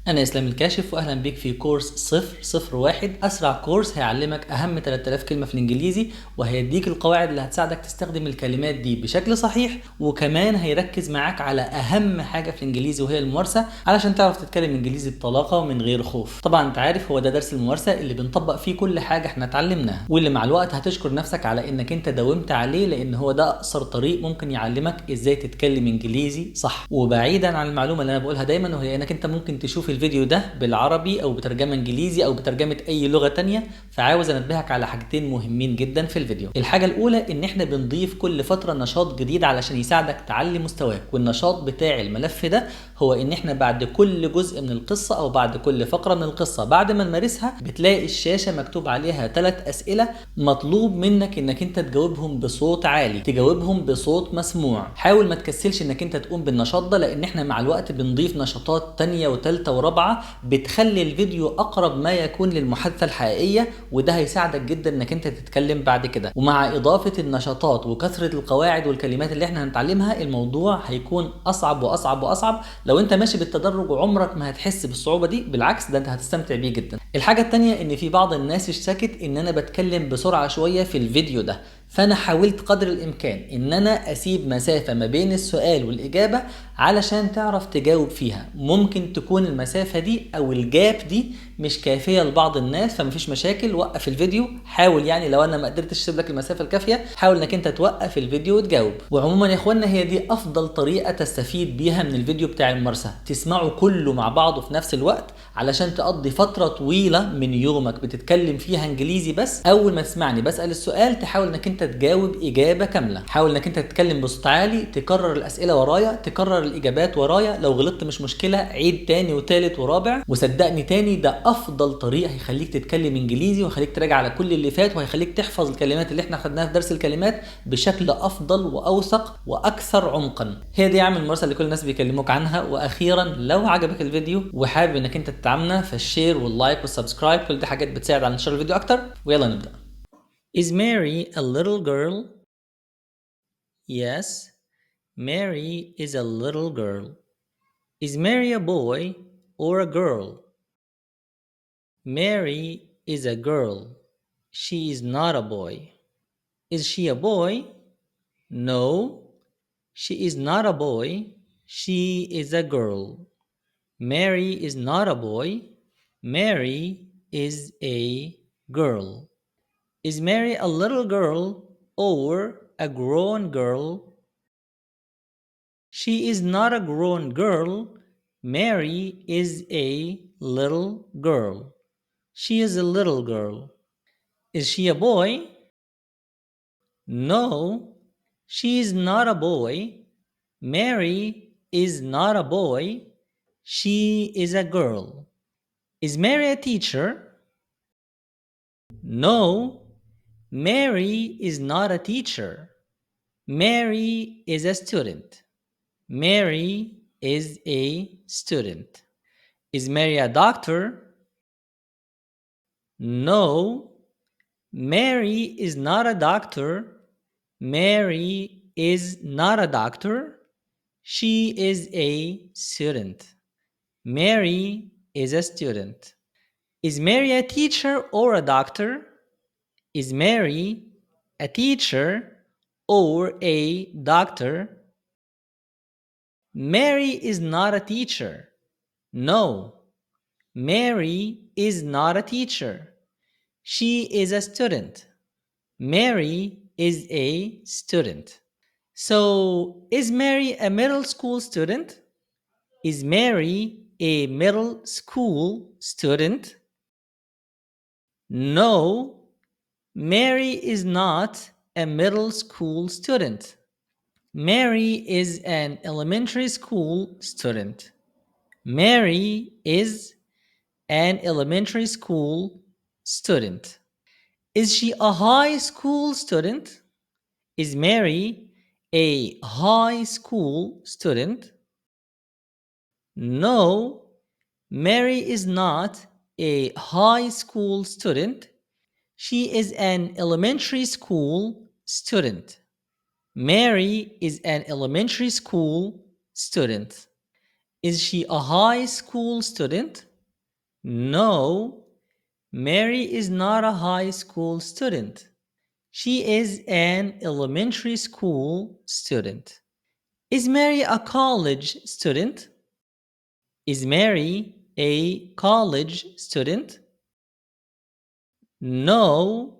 أنا إسلام الكاشف وأهلا بيك في كورس 001. أسرع كورس هيعلمك أهم 3000 كلمة في الإنجليزي، وهيديك القواعد اللي هتساعدك تستخدم الكلمات دي بشكل صحيح، وكمان هيركز معاك على أهم حاجة في الإنجليزي وهي الممارسة، علشان تعرف تتكلم إنجليزي بطلاقة ومن غير خوف. طبعا أنت عارف هو ده درس الممارسة اللي بنطبق فيه كل حاجة إحنا اتعلمناها، واللي مع الوقت هتشكر نفسك على إنك أنت داومت عليه، لأن هو ده أقصر طريق ممكن يعلمك إزاي تتكلم إنجليزي صح. وبعيدا عن المعلومة اللي أنا بقولها دايما، وهي إنك أنت ممكن تشوف الفيديو ده بالعربي او بترجمه انجليزي او بترجمه اي لغه تانية، فعاوز انبهك على حاجتين مهمين جدا في الفيديو. الحاجه الاولى ان احنا بنضيف كل فتره نشاط جديد علشان يساعدك تعلي مستواك، والنشاط بتاع الملف ده هو ان احنا بعد كل جزء من القصه او بعد كل فقره من القصه بعد ما نمارسها بتلاقي الشاشه مكتوب عليها 3 اسئله مطلوب منك انك انت تجاوبهم بصوت عالي، تجاوبهم بصوت مسموع. حاول ما تكسلش انك انت تقوم بالنشاط ده، لان احنا مع الوقت بنضيف نشاطات تانية وثالثه ورابعه بتخلي الفيديو اقرب ما يكون للمحادثه الحقيقيه، وده هيساعدك جدا انك انت تتكلم بعد كده. ومع اضافه النشاطات وكثره القواعد والكلمات اللي احنا هنتعلمها، الموضوع هيكون اصعب واصعب واصعب. لو انت ماشي بالتدرج عمرك ما هتحس بالصعوبه دي، بالعكس ده انت هتستمتع بيه جدا. الحاجه التانية ان في بعض الناس اشتكت ان انا بتكلم بسرعه شويه في الفيديو ده، فانا حاولت قدر الامكان ان انا اسيب مسافه ما بين السؤال والاجابه علشان تعرف تجاوب فيها. ممكن تكون المسافه دي او الجاب دي مش كافيه لبعض الناس، فمفيش مشاكل، وقف الفيديو. حاول يعني لو انا ما قدرتش اسيب لك المسافه الكافيه، حاول انك انت توقف الفيديو وتجاوب. وعموما يا اخوانا هي دي افضل طريقه تستفيد بيها من الفيديو بتاع الممارسه، تسمعه كله مع بعضه في نفس الوقت علشان تقضي فتره طويله من يومك بتتكلم فيها انجليزي بس. اول ما تسمعني بسال السؤال تحاول انك انت تجاوب اجابه كامله، حاول انك انت تتكلم بصوت عالي، تكرر الاسئله ورايا، تكرر الاجابات ورايا. لو غلطت مش مشكله، عيد تاني وتالت ورابع، وصدقني تاني ده افضل طريق هيخليك تتكلم انجليزي، وهيخليك تراجع على كل اللي فات، وهيخليك تحفظ الكلمات اللي احنا خدناها في درس الكلمات بشكل افضل واوثق واكثر عمقا. هي دي عامل الممارسه اللي كل الناس بيكلموك عنها. واخيرا لو عجبك الفيديو وحابب انك انت تدعمنا، فالشير واللايك والسبسكرايب كل دي حاجات بتساعد على انتشار الفيديو اكتر. ويلا نبدا. Is Mary a little girl? Yes, Mary is a little girl. Is Mary a boy or a girl? Mary is a girl. She is not a boy. Is she a boy? No, she is not a boy. She is a girl. Mary is not a boy. Mary is a girl. Is Mary a little girl or a grown girl? She is not a grown girl. Mary is a little girl. She is a little girl. Is she a boy? No, she is not a boy. Mary is not a boy. She is a girl. Is Mary a teacher? No, Mary is not a teacher. Mary is a student. Mary is a student. Is Mary a doctor? No, Mary is not a doctor. Mary is not a doctor. She is a student. Mary is a student. Is Mary a teacher or a doctor? Is Mary a teacher or a doctor? Mary is not a teacher. No, Mary is not a teacher. She is a student. Mary is a student. So, is Mary a middle school student? Is Mary a middle school student? No, Mary is not a middle school student. Mary is an elementary school student. Mary is an elementary school student. Is she a high school student? Is Mary a high school student? No, Mary is not a high school student. She is an elementary school student. Mary is an elementary school student. Is she a high school student? No, Mary is not a high school student. She is an elementary school student. Is Mary a college student? Is Mary a college student? No,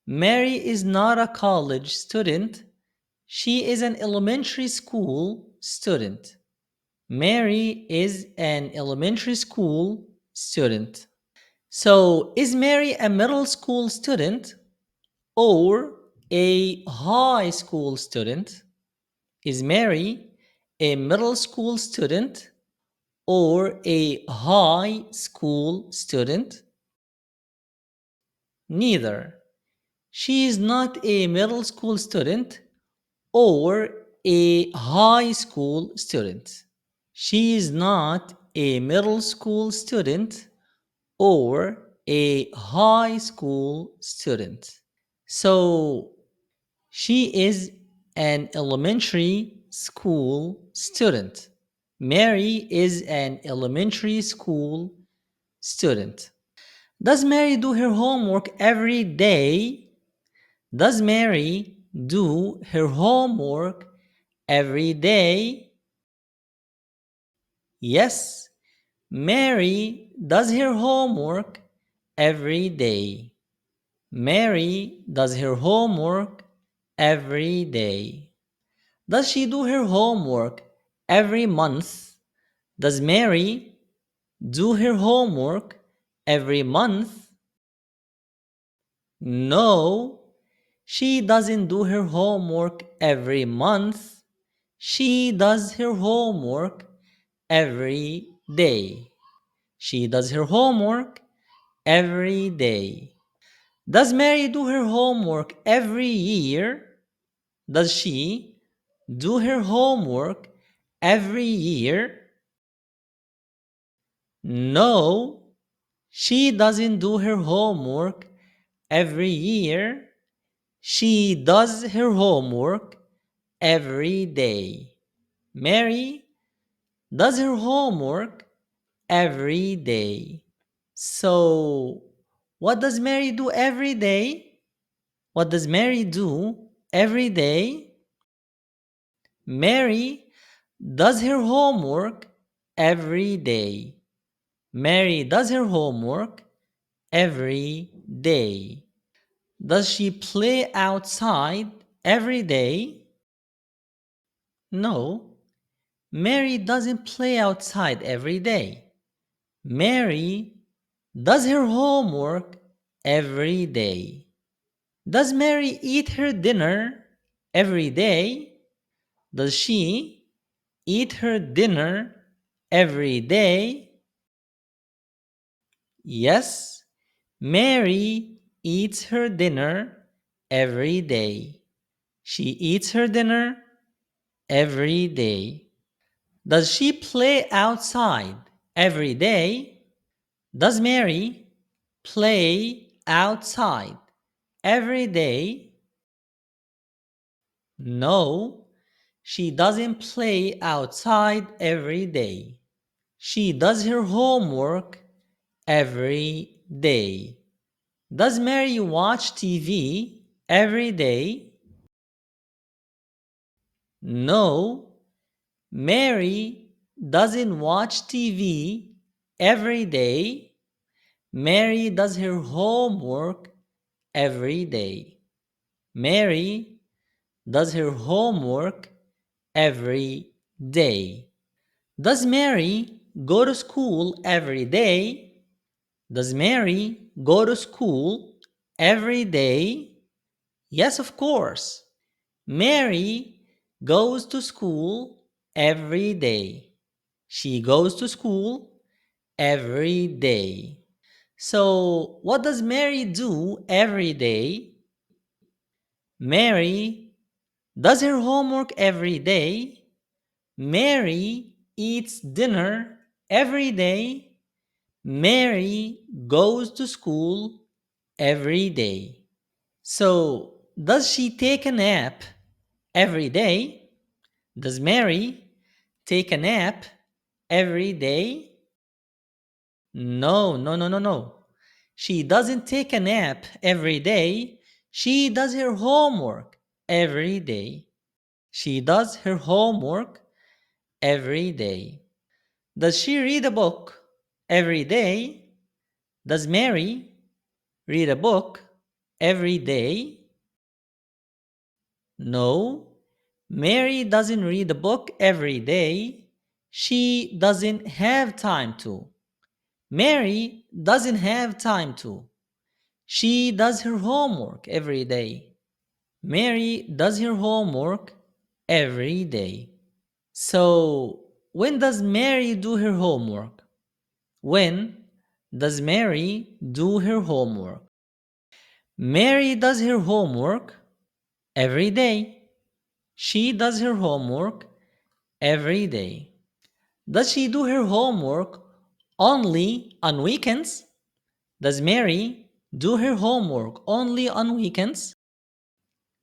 Mary is not a college student. She is an elementary school student. Mary is an elementary school student. So, is Mary a middle school student or a high school student? Is Mary a middle school student or a high school student? Neither. She is not a middle school student or a high school student. She is not a middle school student or a high school student. So she is an elementary school student. Mary is an elementary school student. Does Mary do her homework every day? Does Mary do her homework every day? Yes, Mary does her homework every day. Mary does her homework every day. Does she do her homework every month? Does Mary do her homework every month? No, she doesn't do her homework every month. She does her homework every day. She does her homework every day. Does Mary do her homework every year? Does she do her homework every year? No, she doesn't do her homework every year. She does her homework every day. Mary does her homework every day. So, what does Mary do every day? What does Mary do every day? Mary does her homework every day. Mary does her homework every day. Does she play outside every day? No, Mary doesn't play outside every day. Mary does her homework every day. Does Mary eat her dinner every day? Does she eat her dinner every day? Yes, Mary eats her dinner every day. She eats her dinner every day. Does she play outside every day? Does Mary play outside every day? No, she doesn't play outside every day. She does her homework every day. Does Mary watch TV every day? No, Mary doesn't watch TV every day. Mary does her homework every day. Mary does her homework every day. Does Mary go to school every day? Does Mary go to school every day? Yes, of course. Mary goes to school every day. She goes to school every day. So, what does Mary do every day? Mary does her homework every day. Mary eats dinner every day. Mary goes to school every day. So, does she take a nap every day? Does Mary take a nap every day? No, no, no, no, no. She doesn't take a nap every day. She does her homework every day. She does her homework every day. Does she read a book every day? Does Mary read a book every day? No, Mary doesn't read a book every day. She doesn't have time to. Mary doesn't have time to. She does her homework every day. Mary does her homework every day. So, when does Mary do her homework? When does Mary do her homework? Mary does her homework every day. She does her homework every day. Does she do her homework only on weekends? Does Mary do her homework only on weekends?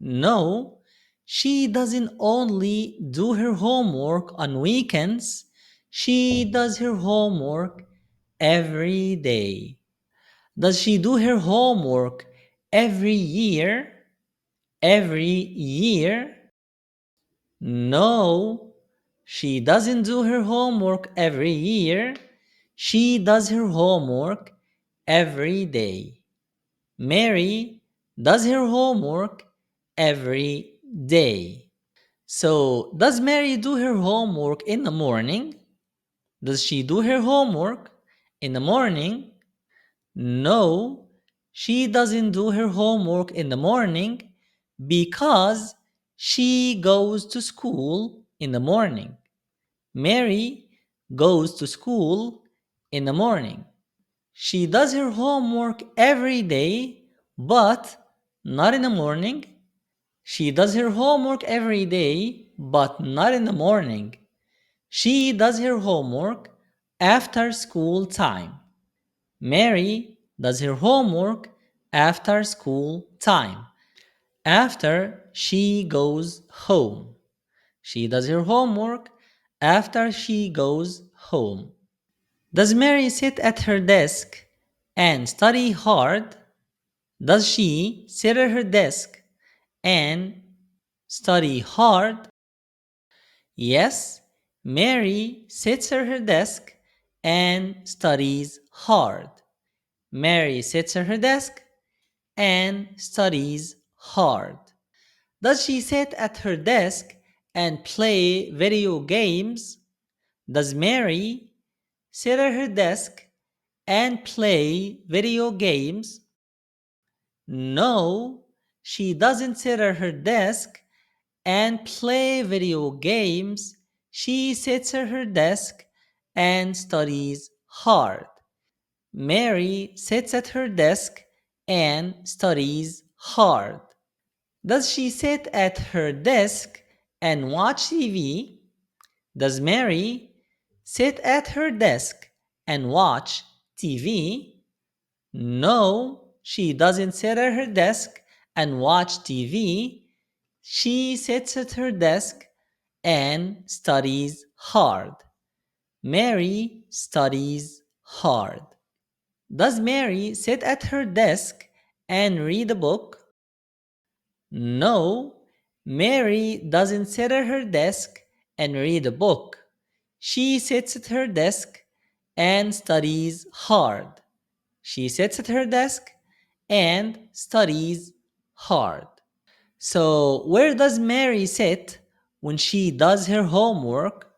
No, she doesn't only do her homework on weekends. She does her homework every day. Does she do her homework every year? Every year? No, she doesn't do her homework every year. She does her homework every day. Mary does her homework every day. So, does Mary do her homework in the morning? Does she do her homework in the morning? No, she doesn't do her homework in the morning because she goes to school in the morning. Mary goes to school in the morning. She does her homework every day, but not in the morning. She does her homework every day, but not in the morning. She does her homework after school time. Mary does her homework after school time. After she goes home. She does her homework after she goes home. Does Mary sit at her desk and study hard? Does she sit at her desk and study hard? Yes, Mary sits at her desk and studies hard. Mary sits at her desk and studies hard. Does she sit at her desk and play video games? Does Mary sit at her desk and play video games? No, she doesn't sit at her desk and play video games. She sits at her desk and studies hard. Mary sits at her desk and studies hard. Does she sit at her desk and watch TV? Does Mary sit at her desk and watch TV? No, she doesn't sit at her desk and watch TV. She sits at her desk and studies hard. Mary studies hard. Does Mary sit at her desk and read a book? No, Mary doesn't sit at her desk and read a book. She sits at her desk and studies hard. She sits at her desk and studies hard. So, where does Mary sit when she does her homework?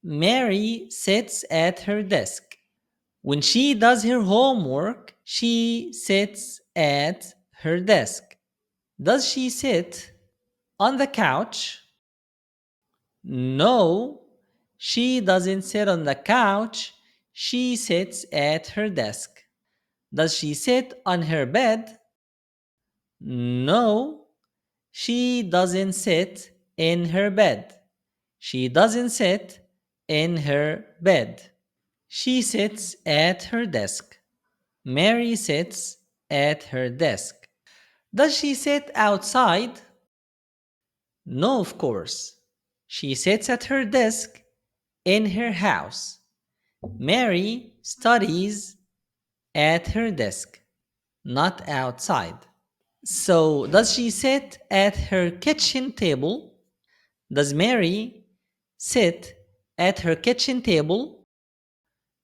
Mary sits at her desk. When she does her homework, she sits at her desk. Does she sit on the couch? No, she doesn't sit on the couch. She sits at her desk. Does she sit on her bed? No, she doesn't sit in her bed. She doesn't sit in her bed. She sits at her desk. Mary sits at her desk. Does she sit outside? No, of course. She sits at her desk in her house. Mary studies at her desk, not outside. So, does she sit at her kitchen table? Does Mary sit at her kitchen table?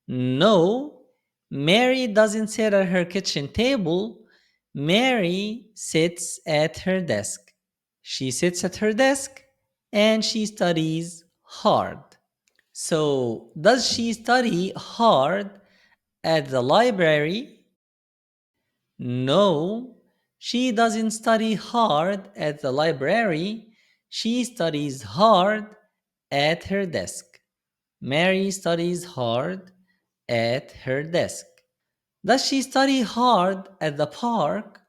No, Mary doesn't sit at her kitchen table. Mary sits at her desk. She sits at her desk and she studies hard. So, does she study hard at the library? No, she doesn't study hard at the library. She studies hard at her desk. Mary studies hard at her desk. Does she study hard at the park?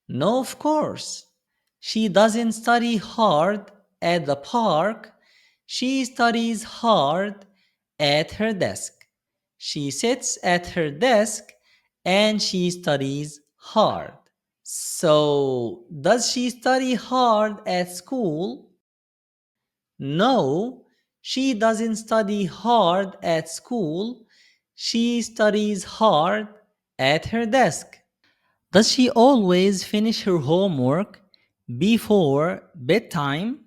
No, of course. She doesn't study hard at the park. She studies hard at her desk. She sits at her desk and she studies hard. So, does she study hard at school? No, she doesn't study hard at school. She studies hard at her desk. Does she always finish her homework before bedtime?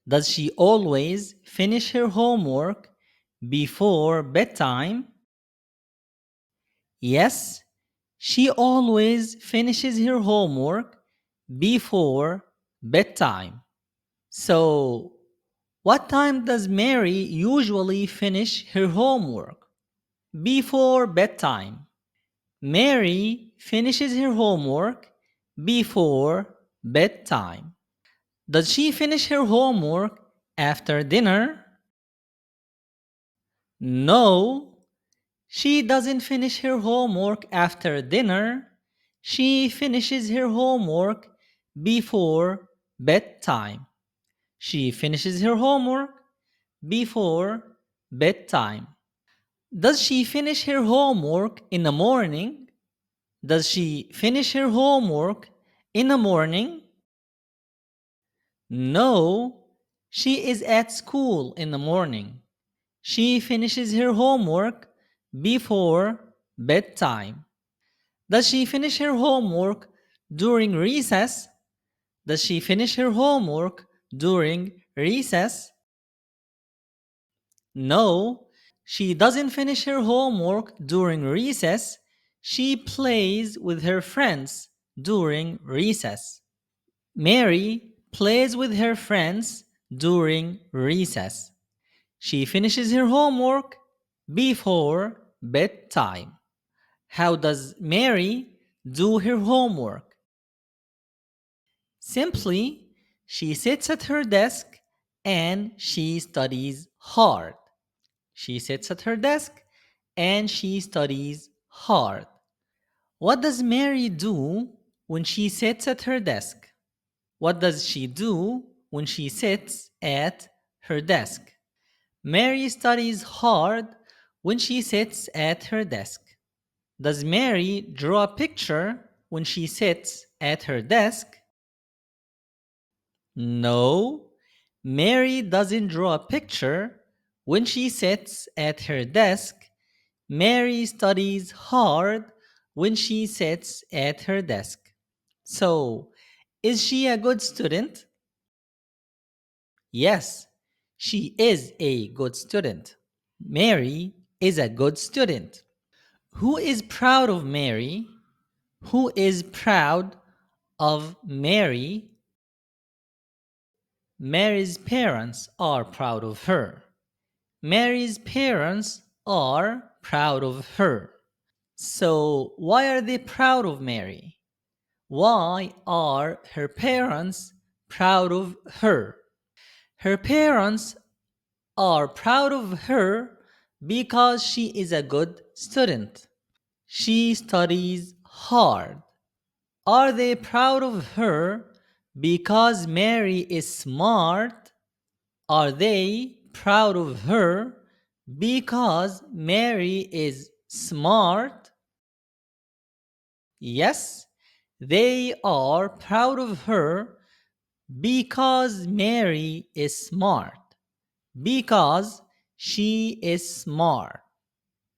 Does she always finish her homework before bedtime? Yes, she always finishes her homework before bedtime. So, what time does Mary usually finish her homework? Before bedtime. Mary finishes her homework before bedtime. Does she finish her homework after dinner? No, she doesn't finish her homework after dinner. She finishes her homework before bedtime. She finishes her homework before bedtime. Does she finish her homework in the morning? Does she finish her homework in the morning? No, she is at school in the morning. She finishes her homework before bedtime. Does she finish her homework during recess? Does she finish her homework during recess? No, she doesn't finish her homework during recess. She plays with her friends during recess. Mary plays with her friends during recess. She finishes her homework before bedtime. How does Mary do her homework? Simply, she sits at her desk and she studies hard. She sits at her desk and she studies hard. What does Mary do when she sits at her desk? What does she do when she sits at her desk? Mary studies hard when she sits at her desk. Does Mary draw a picture when she sits at her desk? No, Mary doesn't draw a picture when she sits at her desk. Mary studies hard when she sits at her desk. So, is she a good student? Yes, she is a good student. Mary is a good student. Who is proud of Mary? Who is proud of Mary? Mary's parents are proud of her. Mary's parents are proud of her. So, why are they proud of Mary? Why are her parents proud of her? Her parents are proud of her because she is a good student. She studies hard. Are they proud of her because Mary is smart? Are they proud of her because Mary is smart? Yes, they are proud of her because Mary is smart. Because she is smart.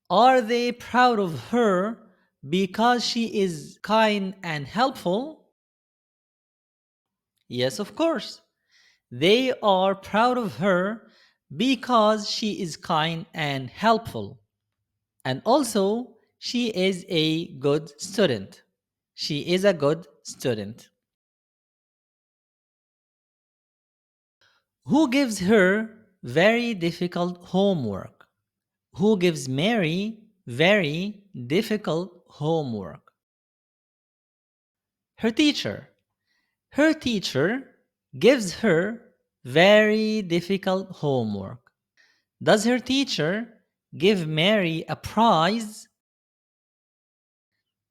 Are they proud of her because she is kind and helpful? Yes, of course. They are proud of her because she is kind and helpful. And also, she is a good student. She is a good student. Who gives her very difficult homework? Who gives Mary very difficult homework? Her teacher. Her teacher gives her very difficult homework. Does her teacher give Mary a prize?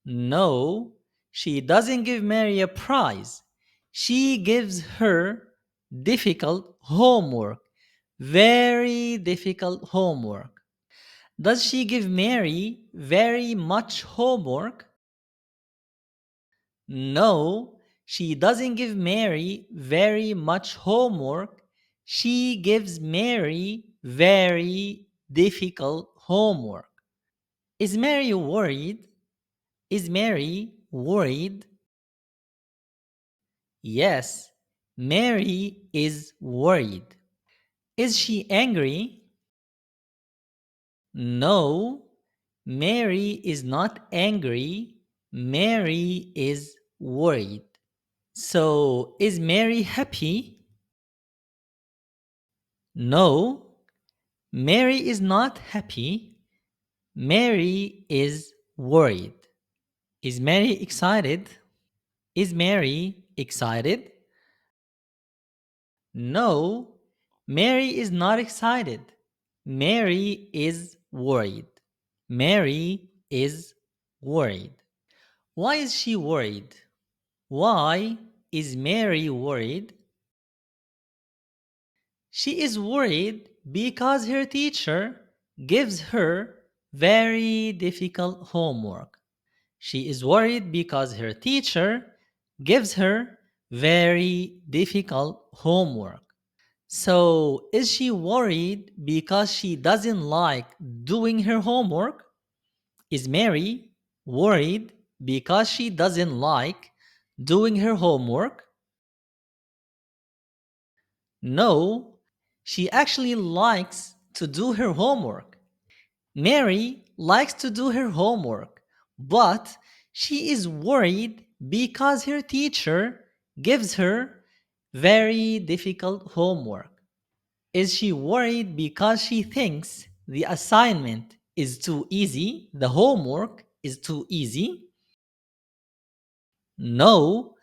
No, she doesn't give Mary a prize. She gives her difficult homework. Very difficult homework. Does she give Mary very much homework? No, she doesn't give Mary very much homework. She gives Mary very difficult homework. Is Mary worried? Is Mary worried? Yes, Mary is worried. Is she angry? No, Mary is not angry. Mary is worried. So, is Mary happy? No, Mary is not happy. Mary is worried. Is Mary excited? Is Mary excited? No, Mary is not excited. Mary is worried. Mary is worried. Why is she worried? Why is Mary worried? She is worried because her teacher gives her very difficult homework. She is worried because her teacher gives her very difficult homework. So, is she worried because she doesn't like doing her homework? Is Mary worried because she doesn't like doing her homework? No, she actually likes to do her homework. Mary likes to do her homework, but she is worried because her teacher gives her very difficult homework. Is she worried because she thinks the assignment is too easy, the homework is too easy? No,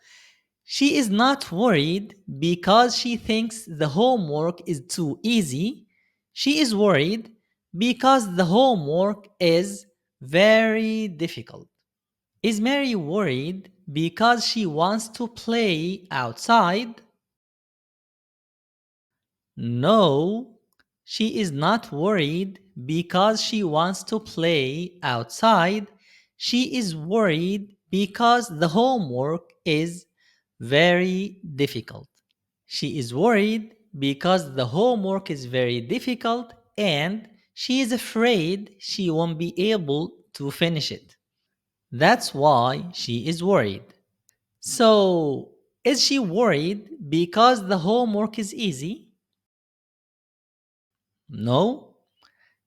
she is not worried because she thinks the homework is too easy. She is worried because the homework is very difficult. Is Mary worried because she wants to play outside? No, she is not worried because she wants to play outside. She is worried because the homework is very difficult. She is worried because the homework is very difficult and she is afraid she won't be able to finish it. That's why she is worried. So, is she worried because the homework is easy? No,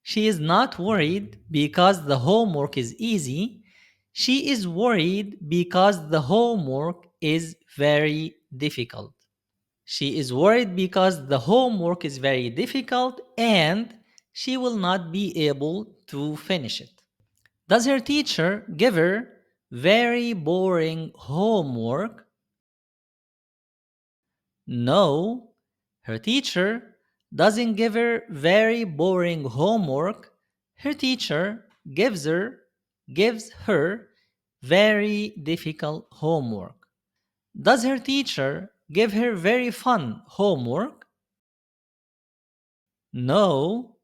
she is not worried because the homework is easy. She is worried because the homework is very difficult. She is worried because the homework is very difficult and she will not be able to finish it. Does her teacher give her very boring homework? No, her teacher doesn't give her very boring homework. Her teacher gives her very difficult homework. Does her teacher give her very fun homework? No,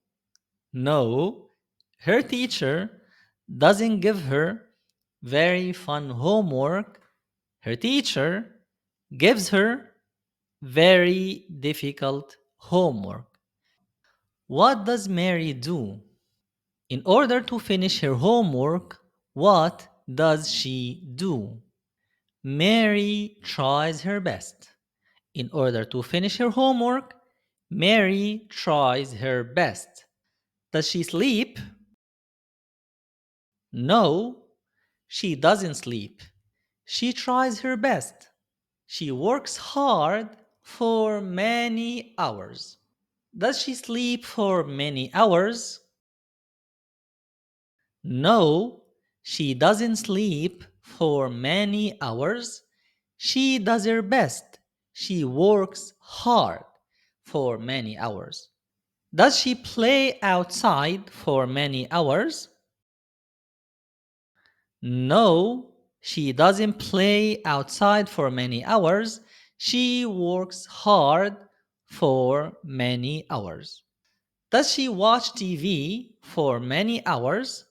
no. Her teacher doesn't give her very fun homework. Her teacher gives her very difficult homework. What does Mary do? In order to finish her homework, what does she do? Mary tries her best. In order to finish her homework, Mary tries her best. Does she sleep? No, she doesn't sleep. She tries her best. She works hard for many hours. Does she sleep for many hours? No, she doesn't sleep for many hours. She does her best. She works hard for many hours. Does she play outside for many hours? No, she doesn't play outside for many hours. She works hard for many hours. Does she watch TV for many hours?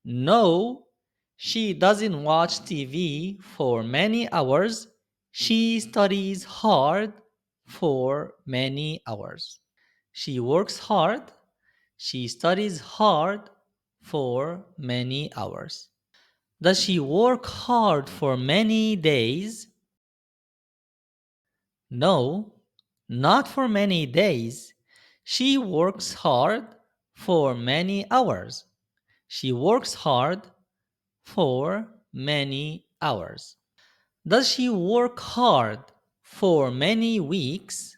No, she doesn't watch TV for many hours. She studies hard for many hours. She works hard. She studies hard for many hours. Does she work hard for many days? No, not for many days. She works hard for many hours. She works hard for many hours. Does she work hard for many weeks?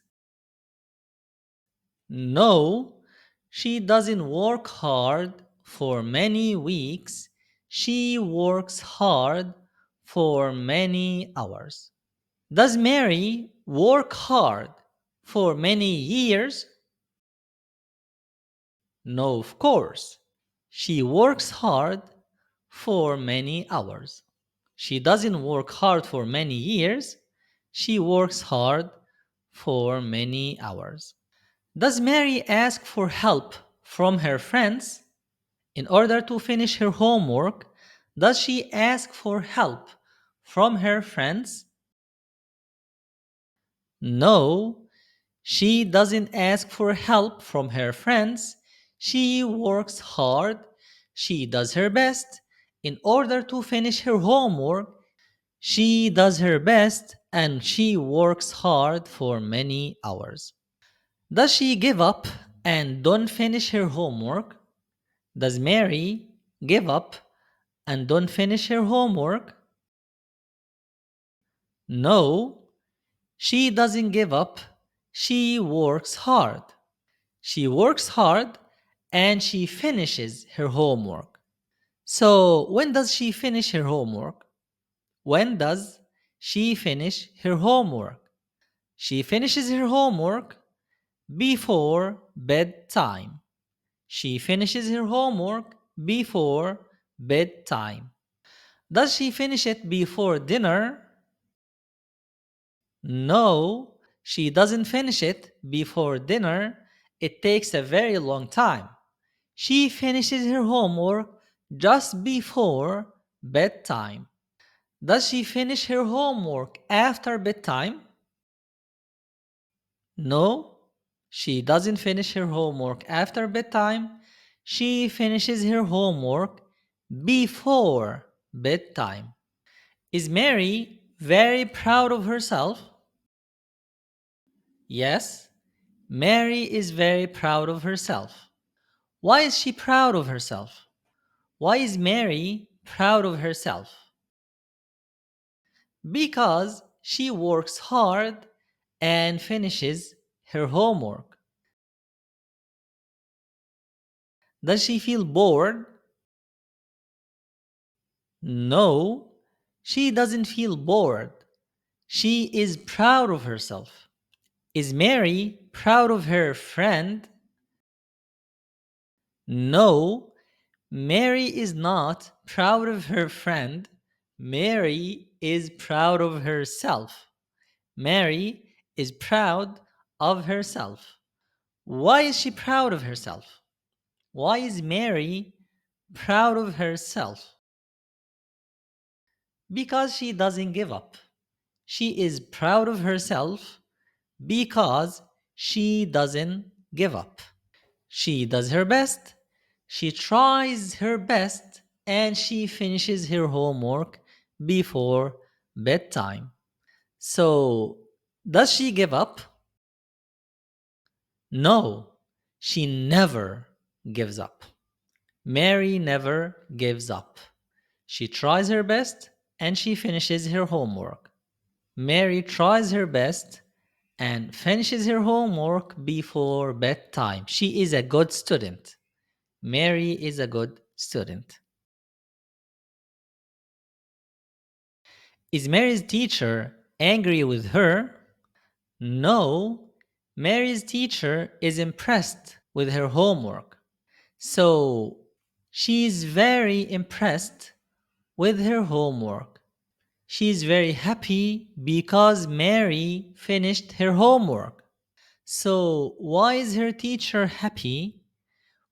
No, she doesn't work hard for many weeks. She works hard for many hours. Does Mary work hard for many years? No, of course. She works hard for many hours. She doesn't work hard for many years. She works hard for many hours. Does Mary ask for help from her friends in order to finish her homework? Does she ask for help from her friends? No, she doesn't ask for help from her friends. She works hard. She does her best. In order to finish her homework, she does her best and she works hard for many hours. Does she give up and don't finish her homework? Does Mary give up and don't finish her homework? No, she doesn't give up. She works hard. She works hard and she finishes her homework. So, when does she finish her homework? When does she finish her homework? She finishes her homework before bedtime. She finishes her homework before bedtime. Does she finish it before dinner? No, she doesn't finish it before dinner. It takes a very long time. She finishes her homework just before bedtime. Does she finish her homework after bedtime? No, she doesn't finish her homework after bedtime. She finishes her homework before bedtime. Is Mary very proud of herself? Yes, Mary is very proud of herself. Why is she proud of herself? Why is Mary proud of herself? Because she works hard and finishes her homework. Does she feel bored? No, she doesn't feel bored. She is proud of herself. Is Mary proud of her friend? No, Mary is not proud of her friend. Mary is proud of herself. Mary is proud of herself. Why is she proud of herself? Why is Mary proud of herself? Because she doesn't give up. She is proud of herself because she doesn't give up. She does her best. She tries her best and she finishes her homework before bedtime. So, does she give up? No, she never gives up. Mary never gives up. She tries her best and she finishes her homework. Mary tries her best and finishes her homework before bedtime. She is a good student. Mary is a good student. Is Mary's teacher angry with her? No, Mary's teacher is impressed with her homework. So, she is very impressed with her homework. She is very happy because Mary finished her homework. So, why is her teacher happy?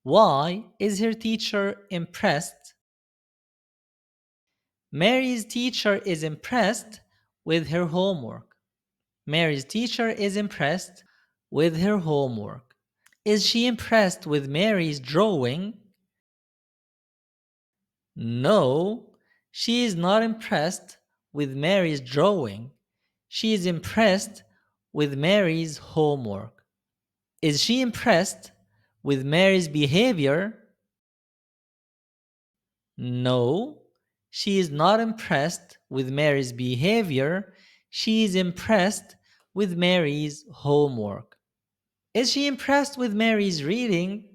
Why is her teacher impressed? Mary's teacher is impressed with her homework. Mary's teacher is impressed with her homework. Is she impressed with Mary's drawing? No, she is not impressed with Mary's drawing. She is impressed with Mary's homework. Is she impressed with Mary's behavior? No, she is not impressed with Mary's behavior. She is impressed with Mary's homework. Is she impressed with Mary's reading?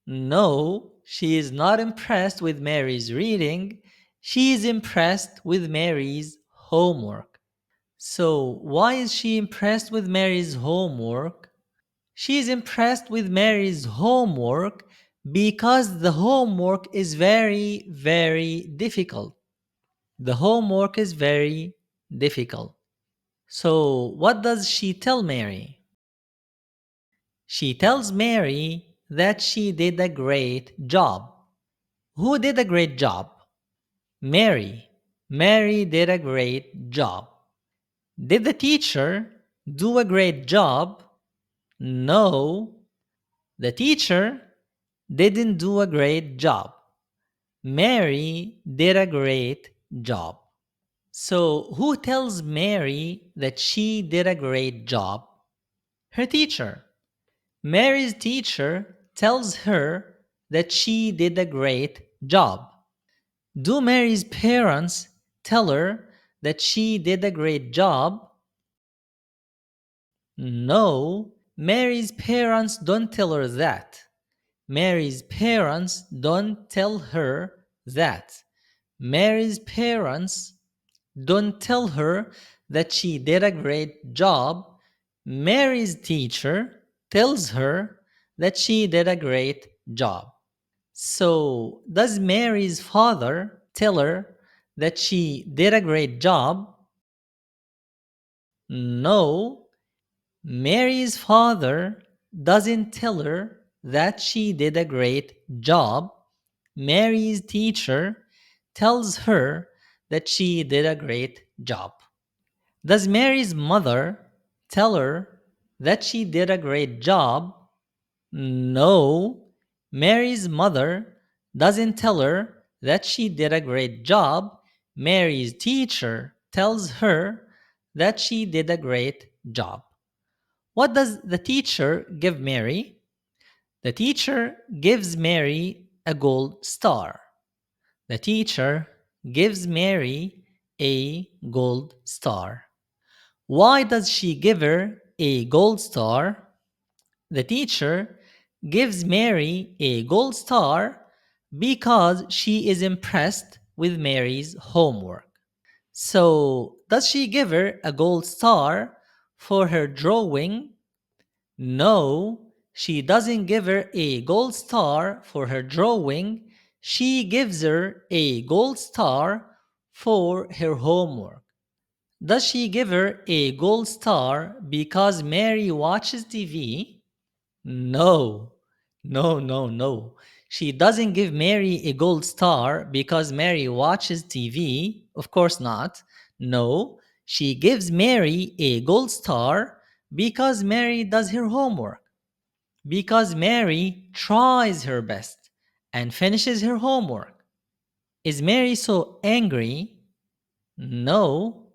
No, she is not impressed with Mary's reading. She is impressed with Mary's homework. So, why is she impressed with Mary's homework? She is impressed with Mary's homework because the homework is very, very difficult. The homework is very difficult. So, what does she tell Mary? She tells Mary that she did a great job. Who did a great job? Mary. Mary did a great job. Did the teacher do a great job? No, the teacher didn't do a great job. Mary did a great job. So, who tells Mary that she did a great job? Her teacher. Mary's teacher tells her that she did a great job. Do Mary's parents tell her that she did a great job? No, Mary's parents don't tell her that. Mary's parents don't tell her that. Mary's parents don't tell her that she did a great job. Mary's teacher tells her that she did a great job. So, does Mary's father tell her that she did a great job? No, Mary's father doesn't tell her that she did a great job. Mary's teacher tells her that she did a great job. Does Mary's mother tell her that she did a great job? No, Mary's mother doesn't tell her that she did a great job. Mary's teacher tells her that she did a great job. What does the teacher give Mary? The teacher gives Mary a gold star. The teacher gives Mary a gold star. Why does she give her a gold star? The teacher gives Mary a gold star because she is impressed with Mary's homework. So, does she give her a gold star for her drawing? No, she doesn't give her a gold star for her drawing. She gives her a gold star for her homework. Does she give her a gold star because Mary watches TV? No, no. She doesn't give Mary a gold star because Mary watches TV. Of course not. No, she gives Mary a gold star because Mary does her homework. Because Mary tries her best and finishes her homework. Is Mary so angry? No,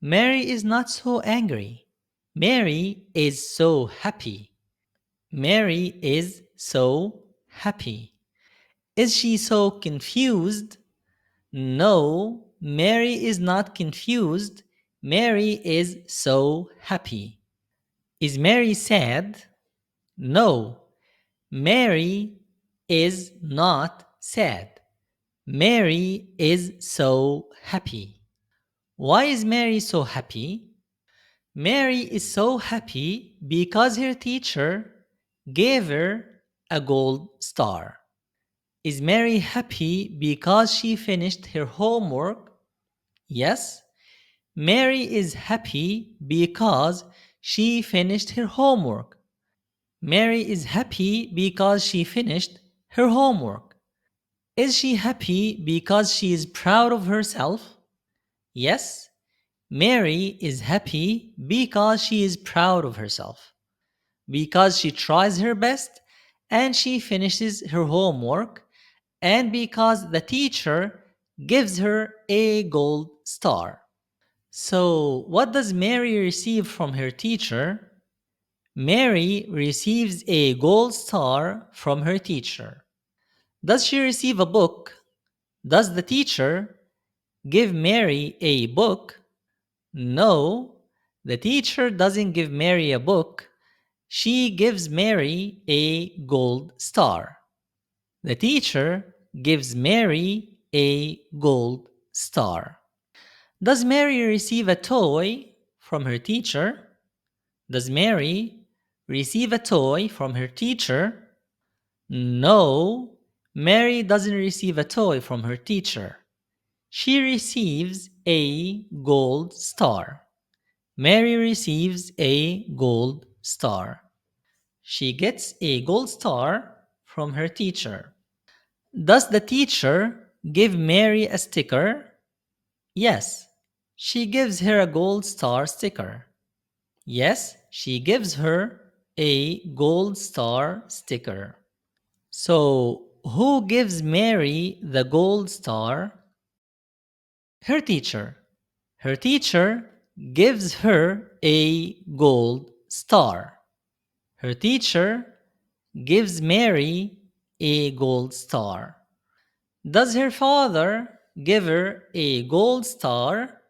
Mary is not so angry. Mary is so happy. Mary is so happy. Is she so confused? No, Mary is not confused. Mary is so happy. Is Mary sad? No, Mary is not sad. Mary is so happy. Why is Mary so happy? Mary is so happy because her teacher gave her a gold star. Is Mary happy because she finished her homework? Yes, Mary is happy because she finished her homework. Mary is happy because she finished her homework. Is she happy because she is proud of herself? Yes, Mary is happy because she is proud of herself, because she tries her best and she finishes her homework, and because the teacher gives her a gold star. So, what does Mary receive from her teacher? Mary receives a gold star from her teacher. Does she receive a book? Does the teacher give Mary a book? No, the teacher doesn't give Mary a book. She gives Mary a gold star. The teacher gives Mary a gold star. Does Mary receive a toy from her teacher? Does Mary receive a toy from her teacher? No, Mary doesn't receive a toy from her teacher. She receives a gold star. Mary receives a gold star. She gets a gold star from her teacher. Does the teacher give Mary a sticker? Yes, she gives her a gold star sticker. Yes, she gives her a gold star sticker. So, who gives Mary the gold star? Her teacher. Her teacher gives her a gold star. Her teacher gives Mary a gold star. Does her father give her a gold star?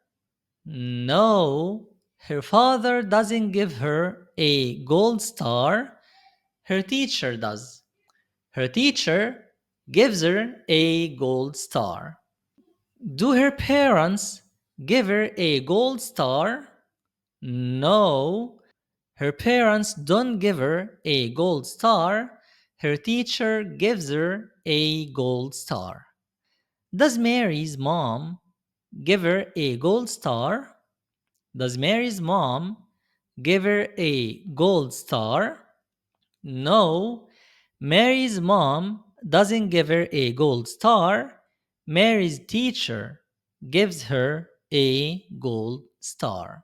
No, her father doesn't give her a gold star. Her teacher does. Her teacher gives her a gold star. Do her parents give her a gold star? No, her parents don't give her a gold star. Her teacher gives her a gold star. Does Mary's mom give her a gold star? Does Mary's mom give her a gold star? No, Mary's mom doesn't give her a gold star. Mary's teacher gives her a gold star.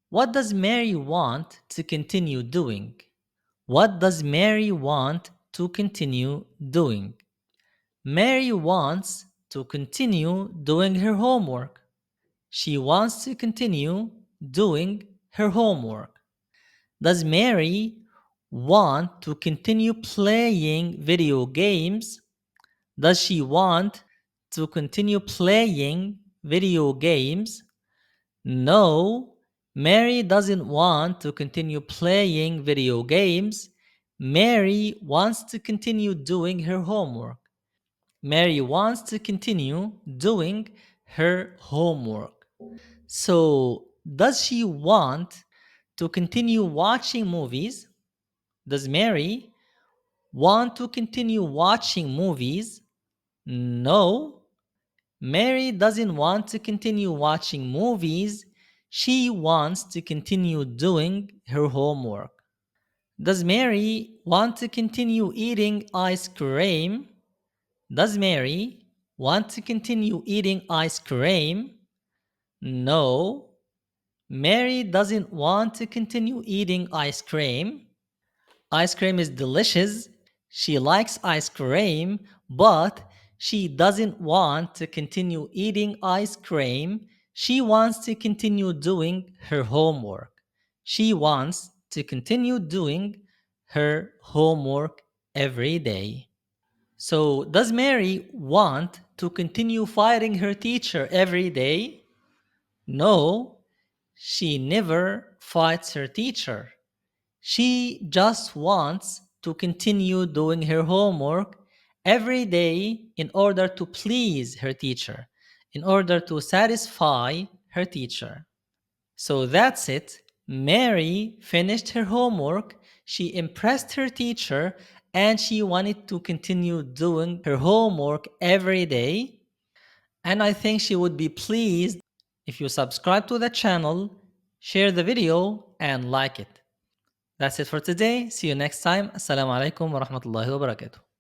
What does Mary want to continue doing? What does Mary want to continue doing? Mary wants to continue doing her homework. She wants to continue doing her homework. Does Mary want to continue playing video games? Does she want to continue playing video games? No, Mary doesn't want to continue playing video games. Mary wants to continue doing her homework. Mary wants to continue doing her homework. So, does she want to continue watching movies? Does Mary want to continue watching movies? No, Mary doesn't want to continue watching movies. She wants to continue doing her homework. Does Mary want to continue eating ice cream? Does Mary want to continue eating ice cream? No, Mary doesn't want to continue eating ice cream. Ice cream is delicious. She likes ice cream, but she doesn't want to continue eating ice cream. She wants to continue doing her homework. She wants to continue doing her homework every day. So, does Mary want to continue fighting her teacher every day? No, she never fights her teacher. She just wants to continue doing her homework every day in order to please her teacher, in order to satisfy her teacher. So that's it. Mary finished her homework, she impressed her teacher, and she wanted to continue doing her homework every day. And I think she would be pleased if you subscribe to the channel, share the video, and like it. That's it for today. See you next time. Assalamu alaikum wa rahmatullahi wa barakatuh.